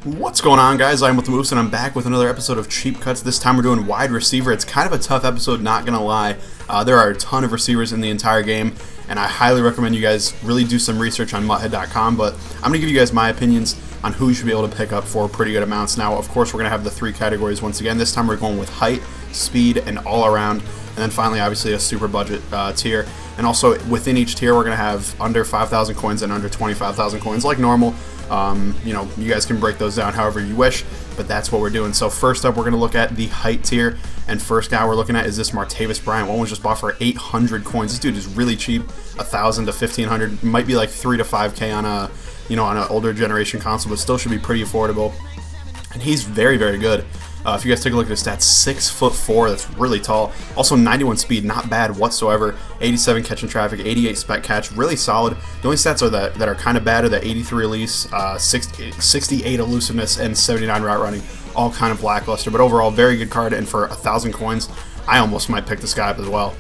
What's going on, guys? I'm with the Moves, and I'm back with another episode of Cheap Cuts. This time we're doing wide receiver. It's kind of a tough episode, not gonna lie. There are a ton of receivers in the entire game, and I highly recommend you guys really do some research on MUT.com, but I'm gonna give you guys my opinions on who you should be able to pick up for pretty good amounts. Now, of course, we're gonna have the three categories once again. This time we're going with height, speed, and all around, and then finally, obviously, a super budget tier. And also, within each tier, we're gonna have under 5,000 coins and under 25,000 coins, like normal. You guys can break those down however you wish, but that's what we're doing. So first up, we're going to look at the height tier, and first guy we're looking at is this Martavis Bryant. One was just bought for 800 coins. This dude is really cheap, 1,000 to 1,500. Might be like 3 to 5K on a, on an older generation console, but still should be pretty affordable. And he's very, very good. If you guys take a look at his stats, 6'4", that's really tall. Also 91 speed, not bad whatsoever. 87 catch and traffic, 88 spec catch, really solid. The only stats that are kind of bad are the 83 release, 68 elusiveness, and 79 route running. All kind of lackluster, but overall very good card. And for 1,000 coins, I almost might pick this guy up as well.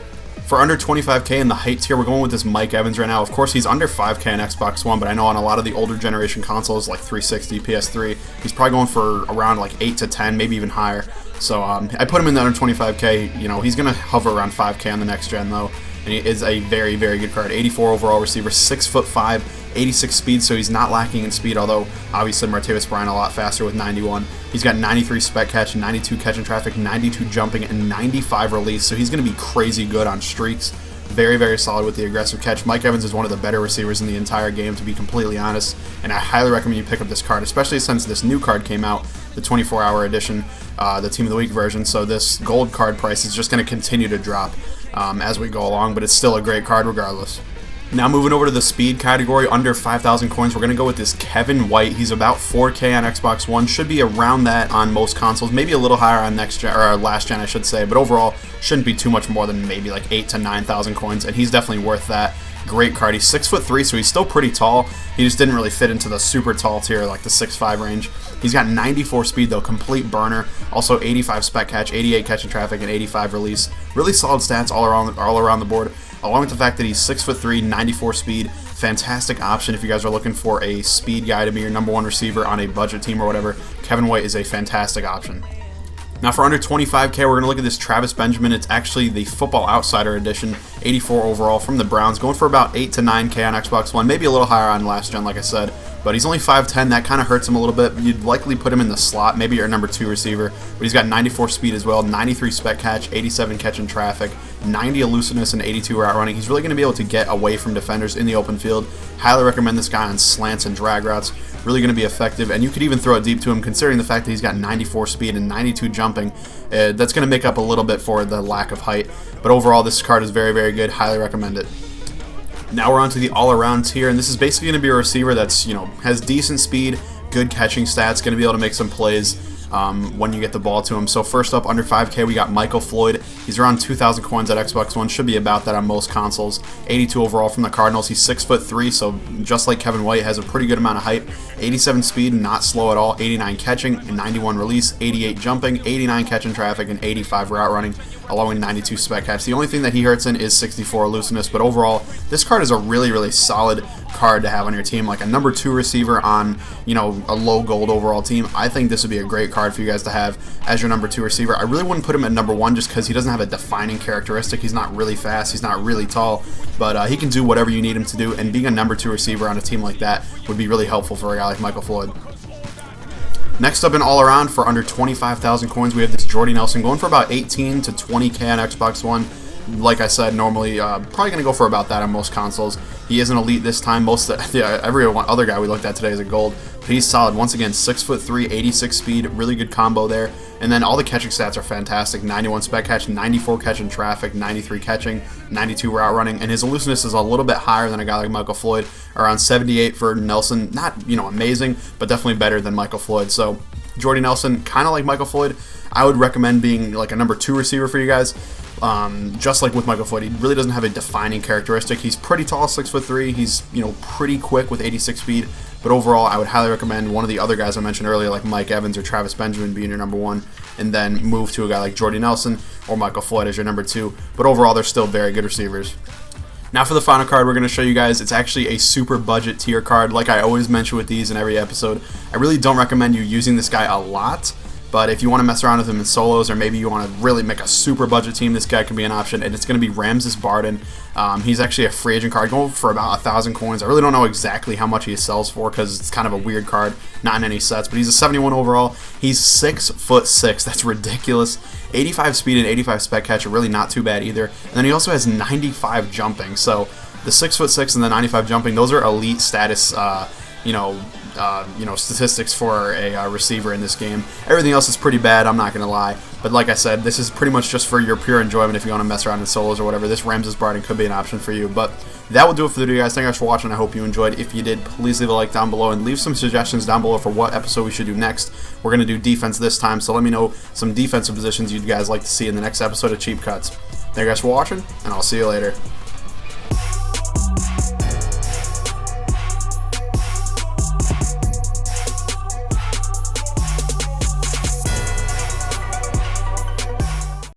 For under 25K in the height tier, we're going with this Mike Evans right now. Of course, he's under 5K on Xbox One, but I know on a lot of the older generation consoles like 360, PS3, he's probably going for around like 8 to 10, maybe even higher. So I put him in the under 25K. He's going to hover around 5K on the next gen though, and he is a very, very good card. 84 overall receiver, 6'5", 86 speed, so he's not lacking in speed, although obviously Martavis Bryant a lot faster with 91. He's got 93 spec catch, 92 catch and traffic, 92 jumping, and 95 release, so he's going to be crazy good on streaks. Very, very solid with the aggressive catch. Mike Evans is one of the better receivers in the entire game, to be completely honest, and I highly recommend you pick up this card, especially since this new card came out, the 24-hour edition, the Team of the Week version, so this gold card price is just going to continue to drop as we go along, but it's still a great card regardless. Now moving over to the speed category, under 5,000 coins, we're going to go with this Kevin White. He's about 4K on Xbox One, should be around that on most consoles, maybe a little higher on next gen, or last gen I should say, but overall shouldn't be too much more than maybe like 8 to 9,000 coins, and he's definitely worth that. Great card. He's 6'3", so he's still pretty tall. He just didn't really fit into the super tall tier, like the 6'5" range. He's got 94 speed though, complete burner. Also 85 spec catch, 88 catch and traffic, and 85 release. Really solid stats all around the board. Along with the fact that he's 6'3", 94 speed, fantastic option if you guys are looking for a speed guy to be your number one receiver on a budget team or whatever. Kevin White is a fantastic option. Now for under 25K, we're going to look at this Travis Benjamin. It's actually the Football Outsider edition, 84 overall from the Browns, going for about 8 to 9K on Xbox One, maybe a little higher on last gen, like I said. But he's only 5'10", that kind of hurts him a little bit. You'd likely put him in the slot, maybe your number 2 receiver. But he's got 94 speed as well, 93 spec catch, 87 catch and traffic, 90 elusiveness, and 82 route running. He's really going to be able to get away from defenders in the open field. Highly recommend this guy on slants and drag routes. Really going to be effective, and you could even throw it deep to him considering the fact that he's got 94 speed and 92 jumping. That's going to make up a little bit for the lack of height, but overall this card is very, very good. Highly recommend it. Now we're on to the all-around tier, and this is basically going to be a receiver that's, has decent speed, good catching stats, going to be able to make some plays when you get the ball to him. So first up, under 5K, we got Michael Floyd. He's around 2,000 coins at Xbox One, should be about that on most consoles. 82 overall from the Cardinals. He's 6'3", so just like Kevin White, has a pretty good amount of height. 87 speed, not slow at all. 89 catching, and 91 release. 88 jumping, 89 catch and traffic, and 85 route running, along with 92 spec catch. The only thing that he hurts in is 64 elusiveness, but overall, this card is a really, really solid card to have on your team, like a number 2 receiver on, a low gold overall team. I think this would be a great card for you guys to have as your number 2 receiver. I really wouldn't put him at number 1 just because he doesn't have a defining characteristic. He's not really fast, he's not really tall, but he can do whatever you need him to do, and being a number 2 receiver on a team like that would be really helpful for a guy like Michael Floyd. Next up in all around, for under 25,000 coins, we have this Jordy Nelson going for about 18 to 20K on Xbox One. Like I said, normally probably going to go for about that on most consoles. He is an elite this time. Every other guy we looked at today is a gold. But he's solid. Once again, 6'3", 86 speed, really good combo there. And then all the catching stats are fantastic. 91 spec catch, 94 catch and traffic, 93 catching, 92 route running. And his elusiveness is a little bit higher than a guy like Michael Floyd, around 78 for Nelson. Not, amazing, but definitely better than Michael Floyd. So Jordy Nelson, kind of like Michael Floyd, I would recommend being like a number 2 receiver for you guys. Just like with Michael Floyd, he really doesn't have a defining characteristic. He's pretty tall, 6'3". He's pretty quick with 86 speed. But overall, I would highly recommend one of the other guys I mentioned earlier, like Mike Evans or Travis Benjamin, being your number 1, and then move to a guy like Jordy Nelson or Michael Floyd as your number 2. But overall, they're still very good receivers. Now for the final card we're going to show you guys, it's actually a super budget tier card. Like I always mention with these in every episode, I really don't recommend you using this guy a lot, but if you want to mess around with him in solos, or maybe you want to really make a super budget team, this guy can be an option, and it's going to be Ramses Barden. He's actually a free agent card, going for about 1,000 coins. I really don't know exactly how much he sells for because it's kind of a weird card, not in any sets, but he's a 71 overall. He's 6'6", that's ridiculous. 85 speed and 85 spec catch are really not too bad either. And then he also has 95 jumping, so the 6'6" and the 95 jumping, those are elite status, statistics for a receiver in this game. Everything else is pretty bad, I'm not going to lie. But like I said, this is pretty much just for your pure enjoyment if you want to mess around in solos or whatever. This Ramses Barden could be an option for you. But that will do it for the video, guys. Thank you guys for watching. I hope you enjoyed. If you did, please leave a like down below and leave some suggestions down below for what episode we should do next. We're going to do defense this time, so let me know some defensive positions you'd guys like to see in the next episode of Cheap Cuts. Thank you guys for watching, and I'll see you later.